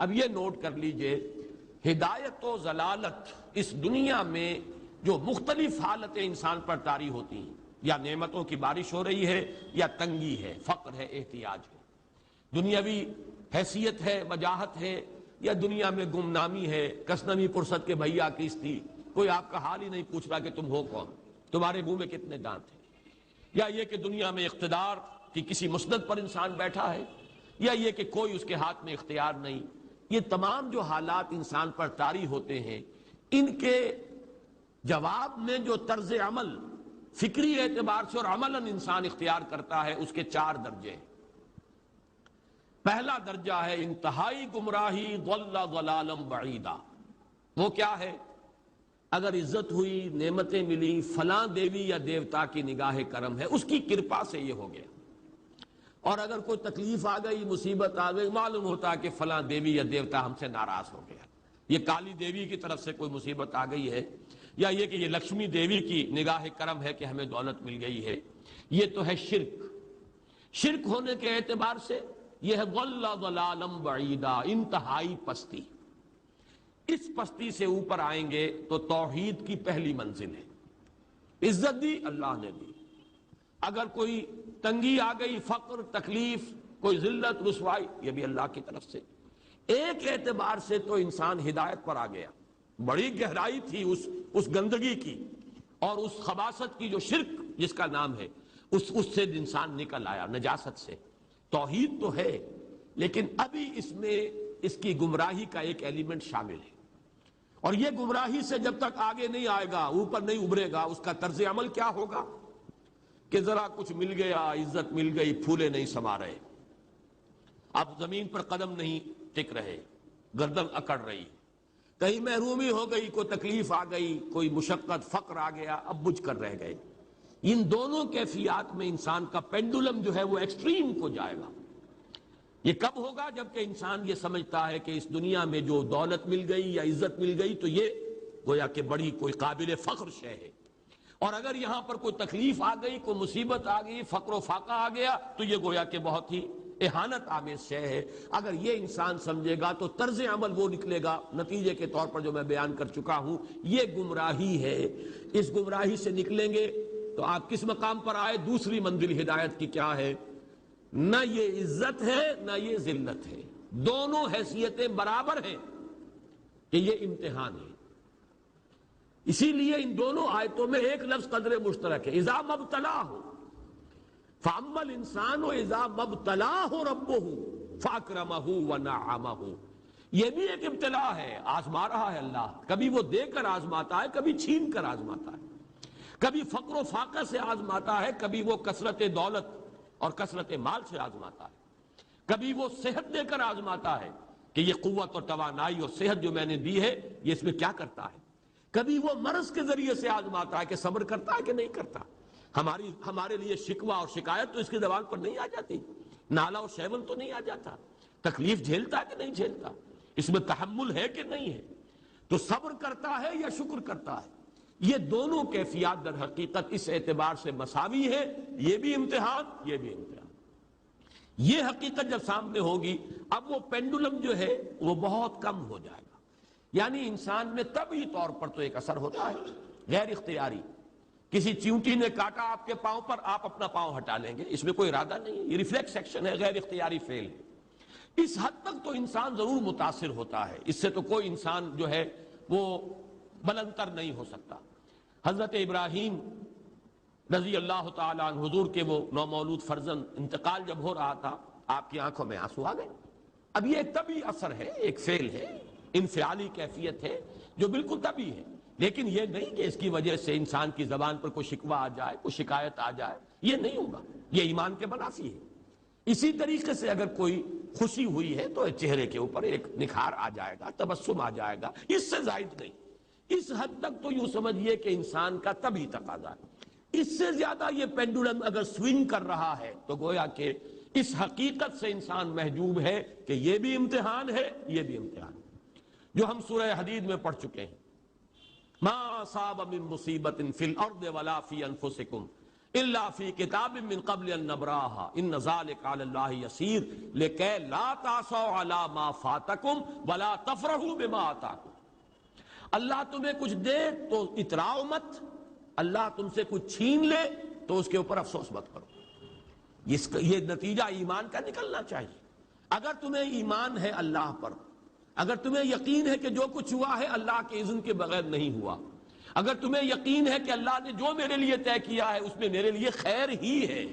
اب یہ نوٹ کر لیجئے، ہدایت و ضلالت اس دنیا میں جو مختلف حالتیں انسان پر طاری ہوتی ہیں، یا نعمتوں کی بارش ہو رہی ہے، یا تنگی ہے، فقر ہے، احتیاج ہے، دنیاوی حیثیت ہے، وجاہت ہے، یا دنیا میں گمنامی ہے، کسنمی پرست کے بھیا کس تھی، کوئی آپ کا حال ہی نہیں پوچھ رہا کہ تم ہو کون، تمہارے منہ میں کتنے دانت ہیں، یا یہ کہ دنیا میں اقتدار کی کسی مسند پر انسان بیٹھا ہے، یا یہ کہ کوئی اس کے ہاتھ میں اختیار نہیں، یہ تمام جو حالات انسان پر طاری ہوتے ہیں، ان کے جواب میں جو طرز عمل فکری اعتبار سے اور عملاً انسان اختیار کرتا ہے، اس کے 4 درجے ہیں۔ پہلا درجہ ہے انتہائی گمراہی، ضل ضلالا بعیدا۔ وہ کیا ہے؟ اگر عزت ہوئی، نعمتیں ملی، فلاں دیوی یا دیوتا کی نگاہ کرم ہے، اس کی کرپا سے یہ ہو گیا، اور اگر کوئی تکلیف آ گئی، مصیبت آ گئی، معلوم ہوتا ہے کہ فلاں دیوی یا دیوتا ہم سے ناراض ہو گیا، یہ کالی دیوی کی طرف سے کوئی مصیبت آ گئی ہے، یا یہ کہ یہ لکشمی دیوی کی نگاہ کرم ہے کہ ہمیں دولت مل گئی ہے۔ یہ تو ہے شرک۔ شرک ہونے کے اعتبار سے یہ ہے ضل ضلالا بعیدا، انتہائی پستی۔ اس پستی سے اوپر آئیں گے تو توحید کی پہلی منزل ہے۔ عزت دی اللہ نے دی، اگر کوئی تنگی آ گئی، فقر، تکلیف، کوئی ذلت، رسوائی، یہ بھی اللہ کی طرف سے۔ ایک اعتبار سے تو انسان ہدایت پر آ گیا، بڑی گہرائی تھی اس گندگی کی اور اس خباثت کی جو شرک جس کا نام ہے، اس سے انسان نکل آیا، نجاست سے۔ توحید تو ہے، لیکن ابھی اس میں اس کی گمراہی کا ایک ایلیمنٹ شامل ہے، اور یہ گمراہی سے جب تک آگے نہیں آئے گا، اوپر نہیں ابھرے گا، اس کا طرز عمل کیا ہوگا کہ ذرا کچھ مل گیا، عزت مل گئی، پھولے نہیں سما رہے، اب زمین پر قدم نہیں ٹک رہے، گردن اکڑ رہی، کہیں محرومی ہو گئی، کوئی تکلیف آ گئی، کوئی مشقت، فقر آ گیا، اب بجھ کر رہ گئے۔ ان دونوں کیفیات میں انسان کا پینڈولم جو ہے وہ ایکسٹریم کو جائے گا۔ یہ کب ہوگا؟ جبکہ انسان یہ سمجھتا ہے کہ اس دنیا میں جو دولت مل گئی یا عزت مل گئی تو یہ گویا کہ بڑی کوئی قابل فخر شے ہے، اور اگر یہاں پر کوئی تکلیف آ گئی، کوئی مصیبت آ گئی، فقر و فاقہ آ گیا تو یہ گویا کہ بہت ہی اہانت آمیز شے ہے۔ اگر یہ انسان سمجھے گا تو طرز عمل وہ نکلے گا نتیجے کے طور پر جو میں بیان کر چکا ہوں، یہ گمراہی ہے۔ اس گمراہی سے نکلیں گے تو آپ کس مقام پر آئے؟ دوسری منزل ہدایت کی کیا ہے؟ نہ یہ عزت ہے نہ یہ ذلت ہے، دونوں حیثیتیں برابر ہیں کہ یہ امتحان ہے۔ اسی لیے ان دونوں آیتوں میں ایک لفظ قدر مشترک ہے، اذا مبتلاہ فاما الانسان اذا مبتلاہ ربہ فاکرمہ ونعمہ۔ یہ بھی ایک ابتلا ہے، آزما رہا ہے اللہ، کبھی وہ دے کر آزماتا ہے، کبھی چھین کر آزماتا ہے، کبھی فقر و فاقہ سے آزماتا ہے، کبھی وہ کثرت دولت اور کثرت مال سے آزماتا ہے، کبھی وہ صحت دے کر آزماتا ہے کہ یہ قوت اور توانائی اور صحت جو میں نے دی ہے یہ اس میں کیا کرتا ہے، کبھی وہ مرض کے ذریعے سے آزماتا ہے کہ صبر کرتا ہے کہ نہیں کرتا۔ ہمارے لیے شکوہ اور شکایت تو اس کی زبان پر نہیں آ جاتی، نالا اور شیون تو نہیں آ جاتا، تکلیف جھیلتا ہے کہ نہیں جھیلتا، اس میں تحمل ہے کہ نہیں ہے، تو صبر کرتا ہے یا شکر کرتا ہے۔ یہ دونوں کیفیات در حقیقت اس اعتبار سے مساوی ہے، یہ بھی امتحان، یہ بھی امتحان۔ یہ حقیقت جب سامنے ہوگی، اب وہ پینڈولم جو ہے وہ بہت کم ہو جائے گا، یعنی انسان میں طبعی طور پر تو ایک اثر ہوتا ہے غیر اختیاری، کسی چیونٹی نے کاٹا آپ کے پاؤں پر، آپ اپنا پاؤں ہٹا لیں گے، اس میں کوئی ارادہ نہیں ہے، یہ ریفلیکس ایکشن ہے، غیر اختیاری فعل ہے۔ اس حد تک تو انسان ضرور متاثر ہوتا ہے، اس سے تو کوئی انسان جو ہے وہ بلندتر نہیں ہو سکتا۔ حضرت ابراہیم رضی اللہ تعالیٰ عنہ، حضور کے وہ نومولود فرزند، انتقال جب ہو رہا تھا آپ کی آنکھوں میں آنسو آ گئے۔ اب یہ ایک طبعی اثر ہے، ایک فعل ہے، انفعالی کیفیت ہے جو بالکل طبعی ہے، لیکن یہ نہیں کہ اس کی وجہ سے انسان کی زبان پر کوئی شکوہ آ جائے، کوئی شکایت آ جائے، یہ نہیں ہوگا، یہ ایمان کے منافی ہے۔ اسی طریقے سے اگر کوئی خوشی ہوئی ہے تو چہرے کے اوپر ایک نکھار آ جائے گا، تبسم آ جائے گا، اس سے زائد نہیں۔ اس حد تک تو یوں سمجھیے کہ انسان کا طبعی تقاضا ہے۔ اس سے زیادہ یہ پینڈولم اگر سوئنگ کر رہا ہے تو گویا کہ اس حقیقت سے انسان محجوب ہے کہ یہ بھی امتحان ہے، یہ بھی امتحان ہے، جو ہم سورہ حدید میں پڑھ چکے ہیں۔ ما اصاب من مصیبت فی الارض ولا فی انفسکم الا فی کتاب من قبل ان نبراها ان ذلک علی اللہ یسیر لکی لا تعصوا علی ما فاتکم ولا تفرحوا بما آتاکم۔ اللہ تمہیں کچھ دے تو اتراؤ مت، اللہ تم سے کچھ چھین لے تو اس کے اوپر افسوس مت کرو۔ یہ نتیجہ ایمان کا نکلنا چاہیے۔ اگر تمہیں ایمان ہے اللہ پر، اگر تمہیں یقین ہے کہ جو کچھ ہوا ہے اللہ کے اذن کے بغیر نہیں ہوا، اگر تمہیں یقین ہے کہ اللہ نے جو میرے لیے طے کیا ہے اس میں میرے لیے خیر ہی ہے،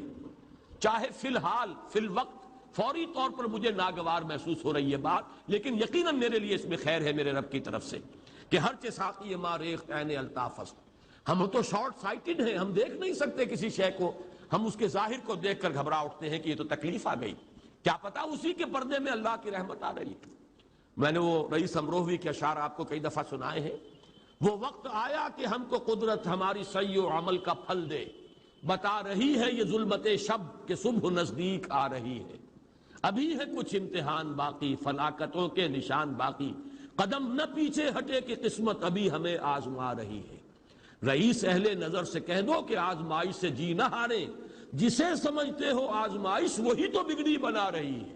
چاہے فی الحال فی الوقت فوری طور پر مجھے ناگوار محسوس ہو رہی ہے بات، لیکن یقیناً میرے لیے اس میں خیر ہے میرے رب کی طرف سے، کہ ہر چہ ساقی ما ریخت عین الطاف است۔ ہم تو شارٹ سائٹڈ ہیں، ہم دیکھ نہیں سکتے کسی شے کو، ہم اس کے ظاہر کو دیکھ کر گھبرا اٹھتے ہیں کہ یہ تو تکلیف آ گئی، کیا پتا اسی کے پردے میں اللہ کی رحمت آ رہی ہے۔ میں نے وہ رئیس امروہوی کے اشعار آپ کو کئی دفعہ سنائے ہیں۔ وہ وقت آیا کہ ہم کو قدرت ہماری سعی و عمل کا پھل دے، بتا رہی ہے یہ ظلمت شب کہ صبح نزدیک آ رہی ہے، ابھی ہے کچھ امتحان باقی فلاکتوں کے نشان باقی، قدم نہ پیچھے ہٹے کہ قسمت ابھی ہمیں آزما رہی ہے۔ رئیس اہل نظر سے کہہ دو کہ آزمائش سے جی نہ ہارے، جسے سمجھتے ہو آزمائش وہی تو بگڑی بنا رہی ہے۔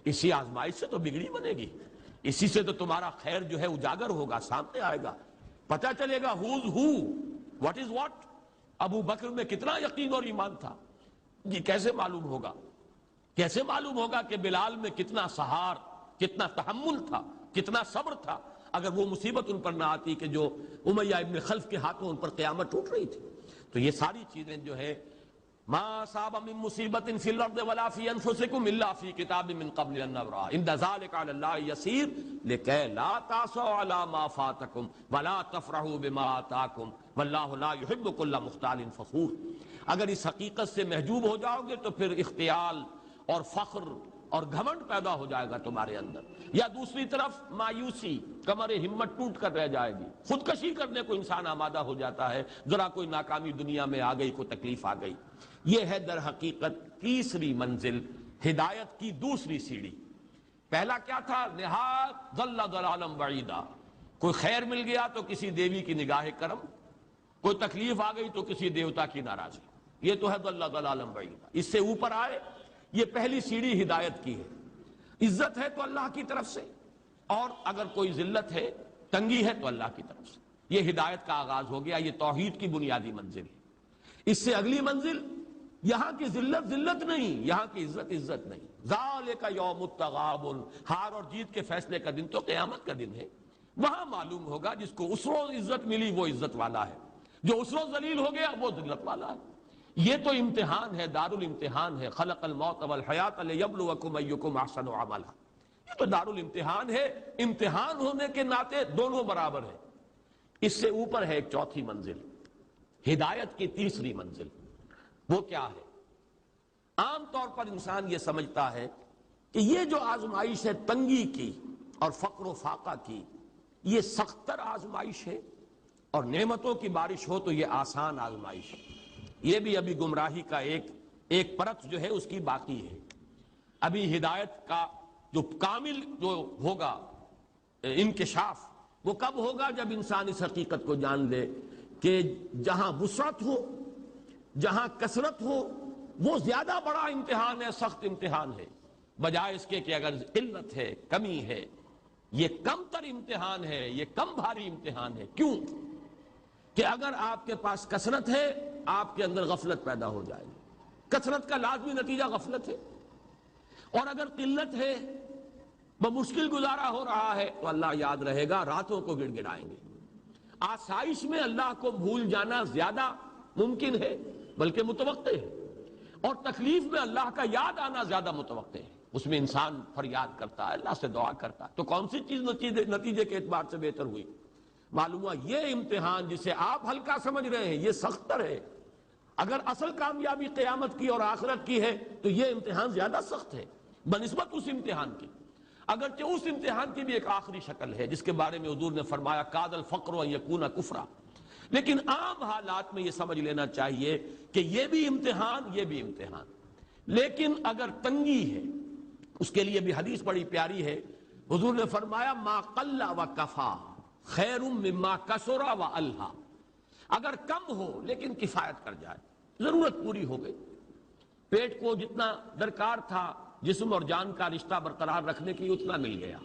اسی آزمائش سے تو بگڑی بنے گی، اسی سے تو تمہارا خیر جو ہے اجاگر ہوگا، سامنے آئے گا، پتہ چلے گا who's who, what is what. Abu Bakr میں کتنا یقین اور ایمان تھا، یہ کیسے معلوم ہوگا؟ کیسے معلوم ہوگا کہ بلال میں کتنا سہار، کتنا تحمل تھا، کتنا صبر تھا، اگر وہ مصیبت ان پر نہ آتی کہ جو امیہ ابن خلف کے ہاتھوں ان پر قیامت ٹوٹ رہی تھی۔ تو یہ ساری چیزیں جو ہے ما اصاب من مصیبت فی الارض ولا فی انفسکم الا فی کتاب من قبل ان نبرأ ان ذلک علی اللہ یسیر لکی لا تعصوا علی ما فاتکم ولا تفرحوا بما آتاکم واللہ لا یحب کل مختال فخور۔ اگر اس حقیقت سے محجوب ہو جاؤ گے تو پھر اختیال اور فخر اور گھمنڈ پیدا ہو جائے گا تمہارے اندر، یا دوسری طرف مایوسی، کمر ہمت ٹوٹ کر رہ جائے گی، خودکشی کرنے کو انسان آمادہ ہو جاتا ہے، ذرا کوئی ناکامی دنیا میں آ گئی، کوئی تکلیف آ گئی۔ یہ ہے در حقیقت تیسری منزل، ہدایت کی دوسری سیڑھی۔ پہلا کیا تھا؟ نہایت ضل ضلالا بعیدا، کوئی خیر مل گیا تو کسی دیوی کی نگاہ کرم، کوئی تکلیف آ گئی تو کسی دیوتا کی ناراضگی، یہ تو ہے ضل ضلالا بعیدا۔ اس سے اوپر آئے، یہ پہلی سیڑھی ہدایت کی ہے۔ عزت ہے تو اللہ کی طرف سے، اور اگر کوئی ذلت ہے، تنگی ہے تو اللہ کی طرف سے، یہ ہدایت کا آغاز ہو گیا۔ یہ توحید کی بنیادی منزل ہے۔ اس سے اگلی منزل، یہاں کی ذلت ذلت نہیں، یہاں کی عزت عزت نہیں۔ ذالک یوم التغابن، ہار اور جیت کے فیصلے کا دن تو قیامت کا دن ہے۔ وہاں معلوم ہوگا جس کو اس روز عزت ملی وہ عزت والا ہے، جو اس روز ذلیل ہو گیا وہ ذلت والا ہے۔ یہ تو امتحان ہے، دار الامتحان ہے۔ خلق الموت والحیات لیبلوکم ایکم احسن عملا، یہ تو دار الامتحان ہے۔ امتحان ہونے کے ناطے دونوں برابر ہیں۔ اس سے اوپر ہے ایک چوتھی منزل، ہدایت کی تیسری منزل۔ وہ کیا ہے؟ عام طور پر انسان یہ سمجھتا ہے کہ یہ جو آزمائش ہے تنگی کی اور فقر و فاقہ کی، یہ سخت تر آزمائش ہے، اور نعمتوں کی بارش ہو تو یہ آسان آزمائش ہے۔ یہ بھی ابھی گمراہی کا ایک پرت جو ہے اس کی باقی ہے۔ ابھی ہدایت کا جو کامل جو ہوگا انکشاف، وہ کب ہوگا؟ جب انسان اس حقیقت کو جان لے کہ جہاں وسعت ہو، جہاں کثرت ہو، وہ زیادہ بڑا امتحان ہے، سخت امتحان ہے، بجائے اس کے کہ اگر قلت ہے، کمی ہے، یہ کم تر امتحان ہے، یہ کم بھاری امتحان ہے۔ کیوں؟ کہ اگر آپ کے پاس کثرت ہے، آپ کے اندر غفلت پیدا ہو جائے گی، کثرت کا لازمی نتیجہ غفلت ہے، اور اگر قلت ہے، بمشکل گزارا ہو رہا ہے، تو اللہ یاد رہے گا، راتوں کو گڑ گڑائیں گے۔ آسائش میں اللہ کو بھول جانا زیادہ ممکن ہے بلکہ متوقع ہے، اور تکلیف میں اللہ کا یاد آنا زیادہ متوقع ہے۔ اس میں انسان فریاد کرتا ہے، اللہ سے دعا کرتا ہے، تو کون سی چیز نتیجے کے اعتبار سے بہتر ہوئی؟ معلوم ہوا یہ امتحان جسے آپ ہلکا سمجھ رہے ہیں یہ سخت تر ہے۔ اگر اصل کامیابی قیامت کی اور آخرت کی ہے تو یہ امتحان زیادہ سخت ہے بنسبت اس امتحان کی، اگرچہ اس امتحان کی بھی ایک آخری شکل ہے جس کے بارے میں حضور نے فرمایا کاد الفقر ان یکون کفرا۔ لیکن عام حالات میں یہ سمجھ لینا چاہیے کہ یہ بھی امتحان، یہ بھی امتحان۔ لیکن اگر تنگی ہے، اس کے لیے بھی حدیث بڑی پیاری ہے، حضور نے فرمایا ما قل و کفا خیر مما کثر و الہا، اگر کم ہو لیکن کفایت کر جائے، ضرورت پوری ہو گئی، پیٹ کو جتنا درکار تھا جسم اور جان کا رشتہ برقرار رکھنے کے لیے اتنا مل گیا،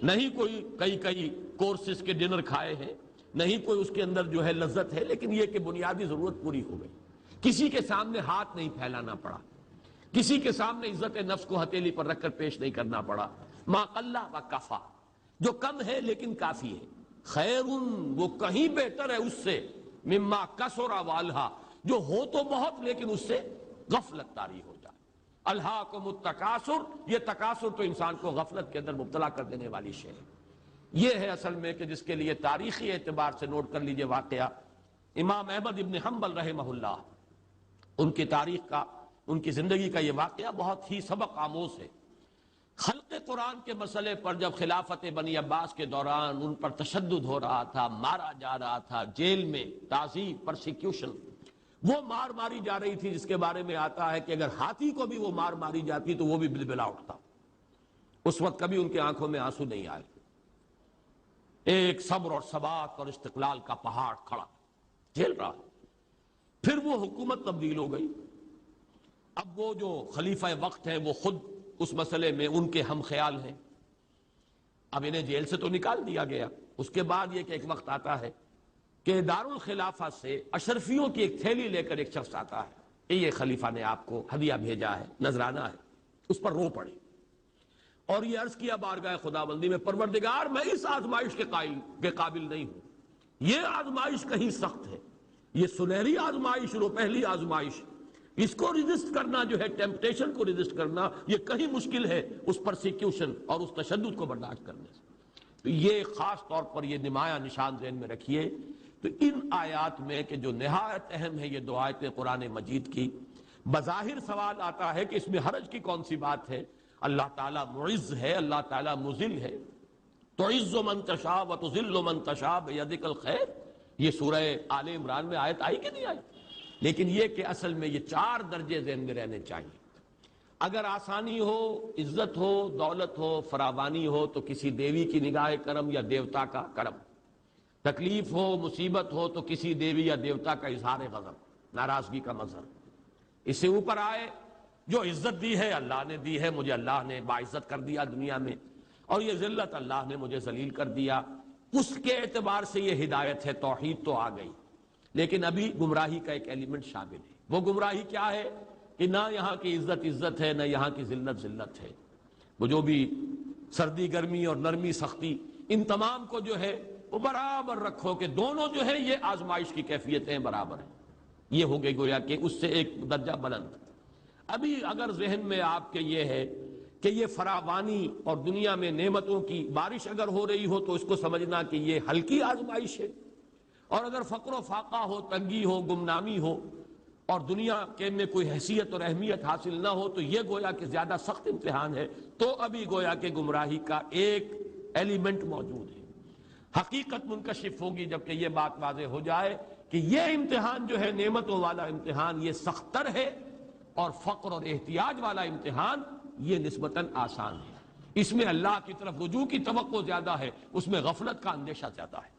نہیں کوئی کئی کورسز کے ڈنر کھائے ہیں، نہیں کوئی اس کے اندر جو ہے لذت ہے، لیکن یہ کہ بنیادی ضرورت پوری ہو گئی، کسی کے سامنے ہاتھ نہیں پھیلانا پڑا، کسی کے سامنے عزت نفس کو ہتھیلی پر رکھ کر پیش نہیں کرنا پڑا، ما قل و کفا، جو کم ہے لیکن کافی ہے، خیر وہ کہیں بہتر ہے اس سے، مما کثر والہا، جو ہو تو بہت لیکن اس سے غفلت طاری ہو جائے۔ الہاکم التکاثر، یہ تکاثر تو انسان کو غفلت کے اندر مبتلا کر دینے والی شے ہے۔ یہ ہے اصل میں کہ جس کے لیے تاریخی اعتبار سے نوٹ کر لیجئے واقعہ، امام احمد ابن حنبل رحمہ اللہ، ان کی تاریخ کا، ان کی زندگی کا یہ واقعہ بہت ہی سبق آموز ہے۔ خلق قرآن کے مسئلے پر جب خلافت بنی عباس کے دوران ان پر تشدد ہو رہا تھا، مارا جا رہا تھا، جیل میں تعذیب، پرسیکیوشن، وہ مار ماری جا رہی تھی جس کے بارے میں آتا ہے کہ اگر ہاتھی کو بھی وہ مار ماری جاتی تو وہ بھی بلبلا اٹھتا۔ اس وقت کبھی ان کی آنکھوں میں آنسو نہیں آئے، ایک صبر اور ثبات اور استقلال کا پہاڑ کھڑا جھیل رہا۔ پھر وہ حکومت تبدیل ہو گئی، اب وہ جو خلیفہ وقت ہیں وہ خود اس مسئلے میں ان کے ہم خیال ہیں، اب انہیں جیل سے تو نکال دیا گیا۔ اس کے بعد یہ کہ ایک وقت آتا ہے کہ دارالخلافہ سے اشرفیوں کی ایک تھیلی لے کر ایک شخص آتا ہے کہ یہ خلیفہ نے آپ کو ہدیہ بھیجا ہے، نذرانہ ہے، اس پر رو پڑے اور یہ عرض کیا بارگاہ خداوندی میں، پروردگار میں اس آزمائش کے قابل نہیں ہوں، یہ آزمائش کہیں سخت ہے، یہ سنہری آزمائش، وہ پہلی آزمائش، اس کو ریزسٹ کرنا جو ہے، ٹیمپٹیشن کو ریزسٹ کرنا، یہ کہیں مشکل ہے اس پرسیکیوشن اور اس تشدد کو برداشت کرنے سے۔ تو یہ خاص طور پر یہ نمایاں نشان ذہن میں رکھیے۔ تو ان آیات میں کہ جو نہایت اہم ہے یہ دو آیتیں قرآن مجید کی، بظاہر سوال آتا ہے کہ اس میں حرج کی کون سی بات ہے؟ اللہ تعالیٰ معز ہے، اللہ تعالیٰ مذل ہے، تعز من تشاء و تذل من تشاء بیدک الخیر، یہ سورہ آل عمران میں آیت آئی کہ نہیں آئی؟ لیکن یہ کہ اصل میں یہ چار درجے ذہن میں رہنے چاہیے۔ اگر آسانی ہو، عزت ہو، دولت ہو، فراوانی ہو تو کسی دیوی کی نگاہ کرم یا دیوتا کا کرم، تکلیف ہو، مصیبت ہو تو کسی دیوی یا دیوتا کا اظہار غضب، ناراضگی کا مظہر۔ اس سے اوپر آئے جو عزت دی ہے اللہ نے دی ہے، مجھے اللہ نے باعزت کر دیا دنیا میں، اور یہ ذلت اللہ نے مجھے ذلیل کر دیا، اس کے اعتبار سے یہ ہدایت ہے، توحید تو آ گئی، لیکن ابھی گمراہی کا ایک ایلیمنٹ شامل ہے۔ وہ گمراہی کیا ہے کہ نہ یہاں کی عزت عزت ہے، نہ یہاں کی ذلت ذلت ہے۔ وہ جو بھی سردی گرمی اور نرمی سختی، ان تمام کو جو ہے وہ برابر رکھو کہ دونوں جو ہے یہ آزمائش کی کیفیتیں برابر ہیں۔ یہ ہو گئی گویا کہ اس سے ایک درجہ بلند۔ ابھی اگر ذہن میں آپ کے یہ ہے کہ یہ فراوانی اور دنیا میں نعمتوں کی بارش اگر ہو رہی ہو تو اس کو سمجھنا کہ یہ ہلکی آزمائش ہے، اور اگر فقر و فاقہ ہو، تنگی ہو، گمنامی ہو اور دنیا کے میں کوئی حیثیت اور اہمیت حاصل نہ ہو تو یہ گویا کہ زیادہ سخت امتحان ہے، تو ابھی گویا کہ گمراہی کا ایک ایلیمنٹ موجود ہے۔ حقیقت منکشف ہوگی جبکہ یہ بات واضح ہو جائے کہ یہ امتحان جو ہے نعمتوں والا امتحان یہ سخت تر ہے، اور فقر اور احتیاج والا امتحان یہ نسبتاً آسان ہے۔ اس میں اللہ کی طرف رجوع کی توقع زیادہ ہے، اس میں غفلت کا اندیشہ زیادہ ہے۔